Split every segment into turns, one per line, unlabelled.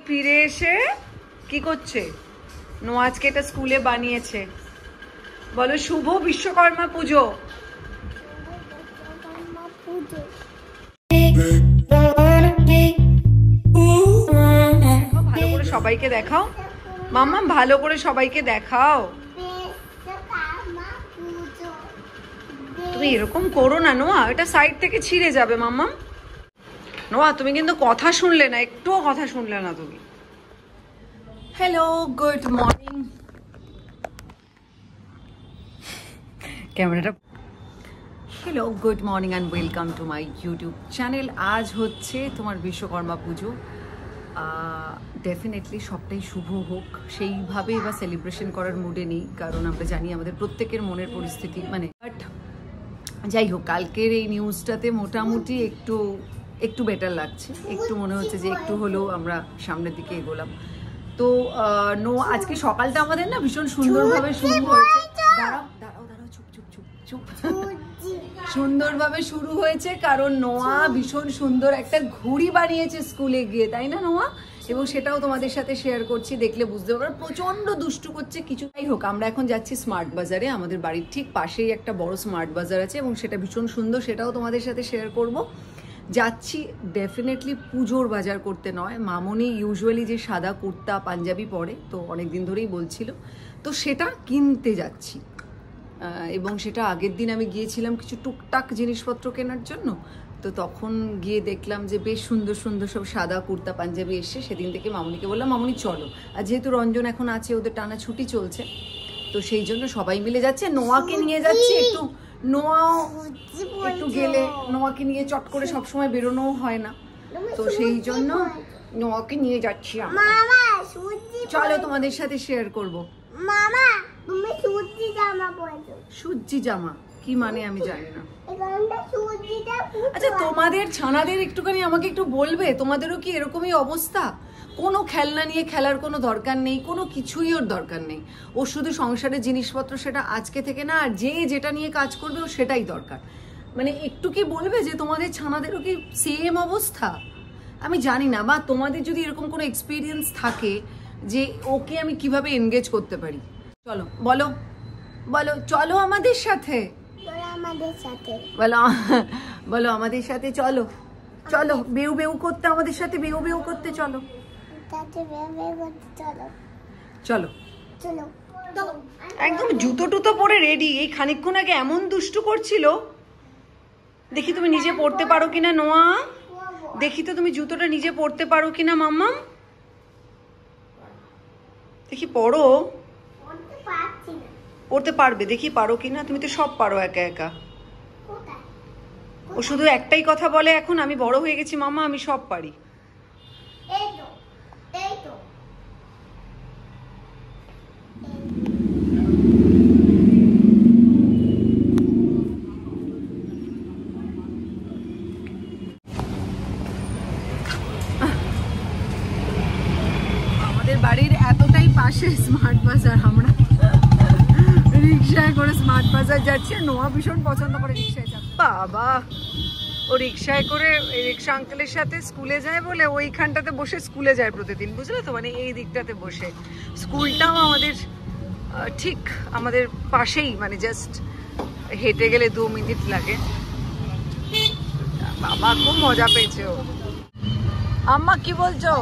ফিরে এসে কি করছে? নোয়া আজকে এটা স্কুলে বানিয়েছে। বলো শুভ বিশ্বকর্মা পুজো। ভালো করে সবাইকে দেখাও মাম্মা, ভালো করে সবাইকে দেখাও। তুমি এরকম করো না নোয়া, এটা সাইড থেকে ছিঁড়ে যাবে মাম্মা। নোয়া তুমি কিন্তু কথা শুনলে না, একটুও কথা শুনলে না তুমি। Hello, good morning. ক্যামেরাটা। Hello, good morning and welcome to my YouTube channel. আজ হচ্ছে তোমার বিশ্বকর্মা পুজো। ডেফিনেটলি সবটাই শুভ হোক, সেইভাবে বা সেলিব্রেশন করার মুডে নেই, কারণ আমরা জানি আমাদের প্রত্যেকের মনের পরিস্থিতি বাট যাই হোক, কালকের এই নিউজটাতে মোটামুটি একটু বেটার লাগছে। একটু মনে হচ্ছে যে একটু হলেও আমরা সামনের দিকে এগোলাম। তো আজকে সকালটা আমাদের না ভীষণ সুন্দরভাবে শুরু হয়েছে। দাঁড়াও চুপ সুন্দরভাবে শুরু হয়েছে, কারণ নোয়া ভীষণ সুন্দর একটা ঘুড়ি বানিয়েছে স্কুলে গিয়ে, তাই না নোয়া? এবং সেটাও তোমাদের সাথে শেয়ার করছি, দেখলে বুঝতে পারবে। প্রচন্ড দুষ্টু করছে কিছু। যাই হোক, আমরা এখন যাচ্ছি স্মার্ট বাজারে। আমাদের বাড়ির ঠিক পাশেই একটা বড় স্মার্ট বাজার আছে এবং সেটা ভীষণ সুন্দর, সেটাও তোমাদের সাথে শেয়ার করব। যাচ্ছি ডেফিনেটলি পুজোর বাজার করতে নয়। মামনি ইউজুয়ালি যে সাদা কুর্তা পাঞ্জাবি পরে, তো অনেক দিন ধরেই বলছিল, তো সেটা কিনতে যাচ্ছি। এবং সেটা আগের দিন আমি গিয়েছিলাম কিছু টুকটাক জিনিসপত্র কেনার জন্য। তো তখন গিয়ে দেখলাম যে বেশ সুন্দর সুন্দর সব সাদা কুর্তা পাঞ্জাবি এসছে। সেদিন থেকে মামনিকে বললাম, মামনি চলো। আর যেহেতু রঞ্জন এখন আছে, ওদের টানা ছুটি চলছে, তো সেই জন্য সবাই মিলে যাচ্ছে। নোয়াকে নিয়ে যাচ্ছি, নোয়াও একটু গেলে নোয়াকে নিয়ে চট করে সবসময় বেরোনোও হয় না, তো সেই জন্য নোয়াকে নিয়ে যাচ্ছি। চলো তোমাদের সাথে শেয়ার করবো। সূর্যি জামা কি মানে আমি জানি না। আচ্ছা, তোমাদের ছানাদের একটুখানি আমাকে একটু বলবে, তোমাদেরও কি এরকমই অবস্থা? কোনো খেলনা নিয়ে খেলার কোনো দরকার নেই, কোনো কিছুই ওর দরকার নেই। ও শুধু সংসারের জিনিসপত্র, সেটা আজকে থেকে না, আর যে যেটা নিয়ে কাজ করবে ও সেটাই দরকার। মানে একটু কি বলবে যে তোমাদের ছানাদেরও কি সেম অবস্থা? আমি জানি না, বা তোমাদের যদি এরকম কোনো এক্সপিরিয়েন্স থাকে যে ওকে আমি কিভাবে এনগেজ করতে পারি। চলো বলো চলো আমাদের সাথে, বলো আমাদের সাথে চলো। চলো বেউ বেউ করতে, আমাদের সাথে বেউ বেউ করতে চলো। চলো একদম জুতো টুতো পরে রেডি। এই খানিকক্ষণ আগে এমন দুষ্টু করছিল, দেখি তুমি নিজে পড়তে পারো কিনা নোয়া। দেখি তো তুমি জুতোটা নিজে পড়তে পারো কিনা মাম্মা, দেখি পড়ো। পড়তে পারবে, দেখি পারো কিনা। তুমি তো সব পারো একা একা। ও শুধু একটাই কথা বলে, এখন আমি বড় হয়ে গেছি মামা, আমি সব পারি। আমাদের বাড়ির এতটাই পাশে স্মার্ট বাজার, আমরা রিক্সায় করে স্মার্ট বাজার যাচ্ছে। নোয়া ভীষণ পছন্দ করে রিক্সায় যাচ্ছে। বাবা, ও রিক্সায় করে রিক্সা আঙ্কেলের সাথে স্কুলে যায় বলে ওইখানটাতে বসে স্কুলে যায় প্রতিদিন, বুঝলে তো? মানে এই দিকটাতে বসে। স্কুলটাও আমাদের ঠিক আমাদের পাশেই, মানে জাস্ট হেঁটে গেলে 2 মিনিট লাগে। বাবা খুব মজা পেয়েছে ও। আম্মা কি বলছো?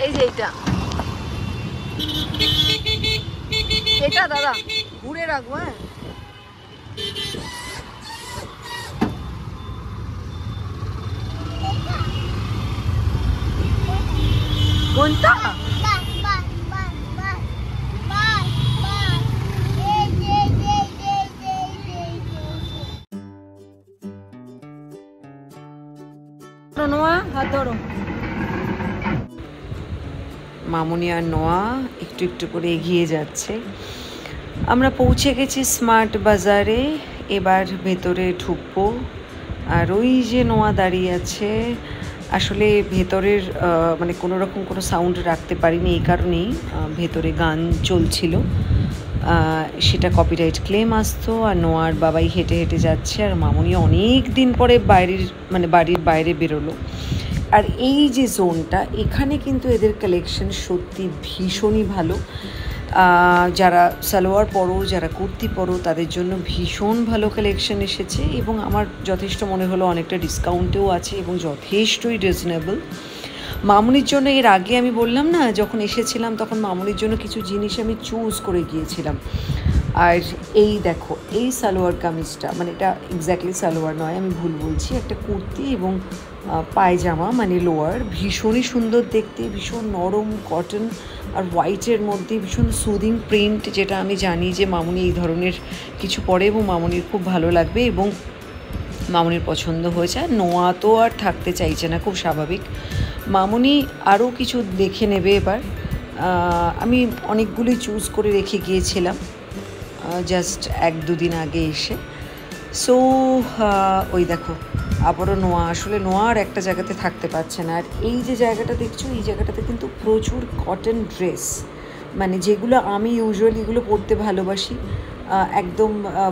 এই যে এটা দাদা ঘুরে রাখবো। হ্যাঁ, কোনটা? নোয়া হাত ধরো। মামনি আর নোয়া একটু একটু করে এগিয়ে যাচ্ছে। আমরা পৌঁছে গেছি স্মার্ট বাজারে, এবার ভেতরে ঢুকবো। আর ওই যে নোয়া দাঁড়িয়ে আছে, আসলে ভেতরের মানে কোনো রকম কোনো সাউন্ড রাখতে পারিনি, এই কারণেই ভেতরে গান চলছিল।
সেটা কপিরাইট ক্লেম আসতো, আর নোয়ার বাবাই হেঁটে হেঁটে যাচ্ছে, আর মামুনি অনেক দিন পরে বাড়ির বাইরে বেরোলো। আর এই যে জোনটা, এখানে কিন্তু এদের কালেকশন সত্যি ভীষণই ভালো। যারা সালোয়ার পরো, যারা কুর্তি পরো, তাদের জন্য ভীষণ ভালো কালেকশন এসেছে, এবং আমার যথেষ্ট মনে হলো অনেকটা ডিসকাউন্টেও আছে এবং যথেষ্টই রিজনেবল। মামুনির জন্য এর আগে আমি বললাম না, যখন এসেছিলাম তখন মামুনির জন্য কিছু জিনিস আমি চুজ করে গিয়েছিলাম। আর এই দেখো, এই সালোয়ার কামিজটা, মানে এটা এক্স্যাক্টলি সালোয়ার নয়, আমি ভুল বলছি, একটা কুর্তি এবং পায়জামা মানে লোয়ার, ভীষণই সুন্দর দেখতে, ভীষণ নরম কটন আর হোয়াইটের মধ্যে ভীষণ সুদিং প্রিন্ট, যেটা আমি জানি যে মামুনি এই ধরনের কিছু পরে এবং মামুনির খুব ভালো লাগবে এবং মামুনির পছন্দ হয়েছে। আর নোয়া তো আর থাকতে চাইছে না, খুব স্বাভাবিক। মামুনি আরও কিছু দেখে নেবে এবার। আমি অনেকগুলি চুজ করে রেখে গিয়েছিলাম জাস্ট 1-2 দিন আগে এসে। সো ওই দেখো আবারও নোয়া, আসলে নোয়া আর একটা জায়গাতে থাকতে পারছে না। আর এই যে জায়গাটা দেখছো, এই জায়গাটাতে কিন্তু প্রচুর কটন ড্রেস, মানে যেগুলো আমি ইউজুয়ালি এগুলো পরতে ভালোবাসি একদম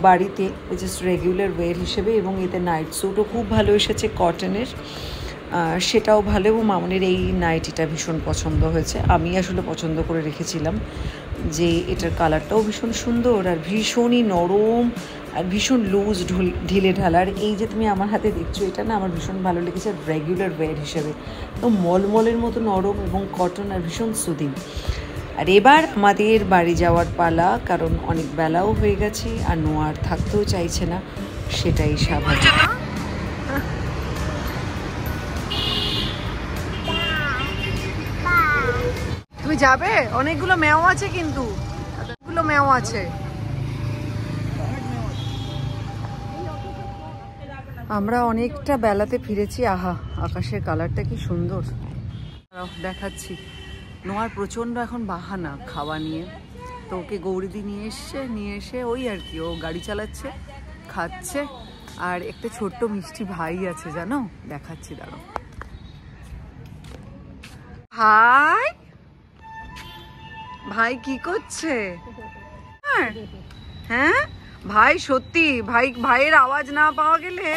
বাড়িতে জাস্ট রেগুলার ওয়্যার হিসেবে, এবং এতে নাইট স্যুটও খুব ভালো এসেছে কটনের, সেটাও ভালো। এবং মামুনির এই নাইটিটা ভীষণ পছন্দ হয়েছে, আমি আসলে পছন্দ করে রেখেছিলাম যে এটার কালারটাও ভীষণ সুন্দর আর ভীষণই নরম আর ভীষণ লুজ ঢিলে ঢালার। এই যে তুমি আমার হাতে দেখছো, এটা না আমার ভীষণ ভালো লেগেছে রেগুলার ওয়্যার হিসেবে, তো মলমলের মতো নরম এবং কটন আর ভীষণ সুদিং। আর এবার আমাদের বাড়ি যাওয়ার পালা, কারণ অনেক বেলাও হয়ে গেছে আর নোয়ার থাকতেও চাইছে না, সেটাই স্বাভাবিক।
তুমি যাবে? অনেকগুলো ম্যাও আছে, কিন্তু অনেকগুলো ম্যাও আছে। আমরা অনেকটা বেলাতে ফিরেছি। আহা, আকাশের কালারটা কি সুন্দর, দেখাচ্ছি। নোয়ার প্রচণ্ড এখন বাহানা খাওয়া নিয়ে, তো ওকে গৌরীদি নিয়ে এসে ওই আর কি, ও গাড়ি চালাচ্ছে, খাচ্ছে। আর একটা ছোট্ট মিষ্টি ভাই আছে জানো, দেখাচ্ছি দাঁড়াও। ভাই, ভাই কি করছে? হ্যাঁ ভাই, সত্যি ভাইয়ের আওয়াজ না পাওয়া গেলে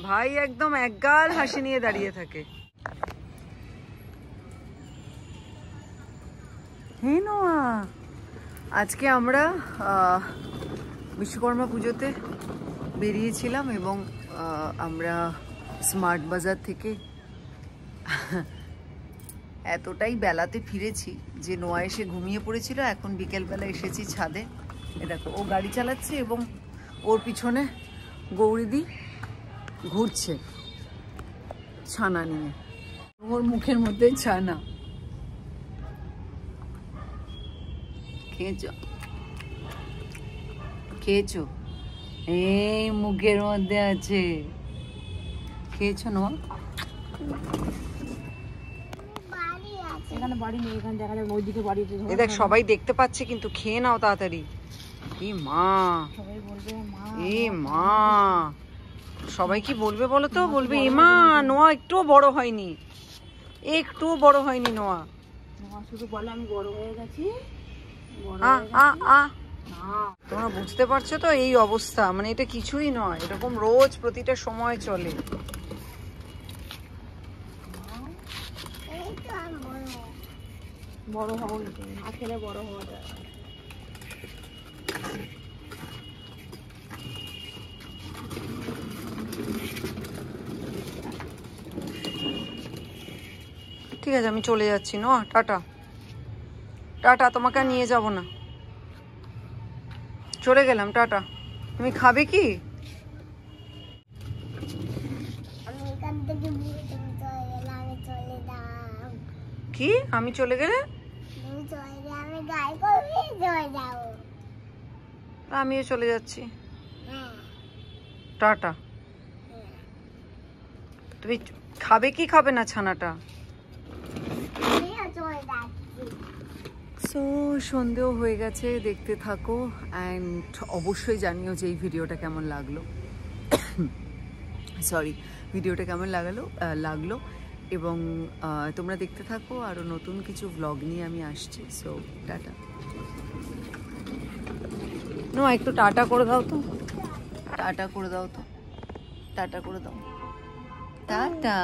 ভাই একদম একগাল হাসি নিয়ে দাঁড়িয়ে থাকে। হে নোয়া, আজকে আমরা বিশ্বকর্মা পুজোতে বেরিয়েছিলাম এবং আমরা স্মার্ট বাজার থেকে এতটাই বেলাতে ফিরেছি যে নোয়া এসে ঘুমিয়ে পড়েছিল। এখন বিকেলবেলা এসেছি ছাদে, এ দেখো ও গাড়ি চালাচ্ছে এবং ওর পিছনে গৌরীদি ঘুরছে ছানা নিয়ে, ওর মুখের মধ্যে ছানা। খেয়েছো? এই মুখের মধ্যে আছে, খেয়েছো নোয়া? দেখ সবাই দেখতে পাচ্ছে, কিন্তু খেয়ে নাও তাড়াতাড়ি। এ মা, এ মা, সবাই কি বলবে বলো তো? বলবে এ মা, নোয়া একটুও বড় হয়নি, একটুও বড় হয়নি নোয়া। শুধু বলে আমি বড় হয়ে গেছি। তোমরা বুঝতে পারছো তো এই অবস্থা, মানে এটা কিছুই নয়, এরকম রোজ প্রতিটা সময় চলে। বড় হওয়া না খেলে বড় হওয়া যায়। ঠিক আছে, আমি চলে যাচ্ছি। নোয়া টাটা। টাটা, তোমাকে নিয়ে যাব না, চলে গেলাম, টাটা। তুমি খাবে কি? কি আমি চলে গেলে? আমিও চলে যাচ্ছি, টাটা। তুমি খাবে কি খাবে না ছানাটা? সো সন্ধেও হয়ে গেছে, দেখতে থাকো অ্যান্ড অবশ্যই জানিও যে এই ভিডিওটা কেমন লাগলো। সরি, ভিডিওটা কেমন লাগলো এবং তোমরা দেখতে থাকো, আরও নতুন কিছু ভ্লগ নিয়ে আমি আসছি। So tata. নোয়া একটু টাটা করে দাও তো, টাটা করে দাও তো, টাটা করে দাও, টাটা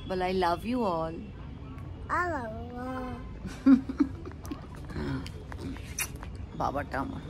বল, আই লাভ ইউ অল। বাবাটা আমার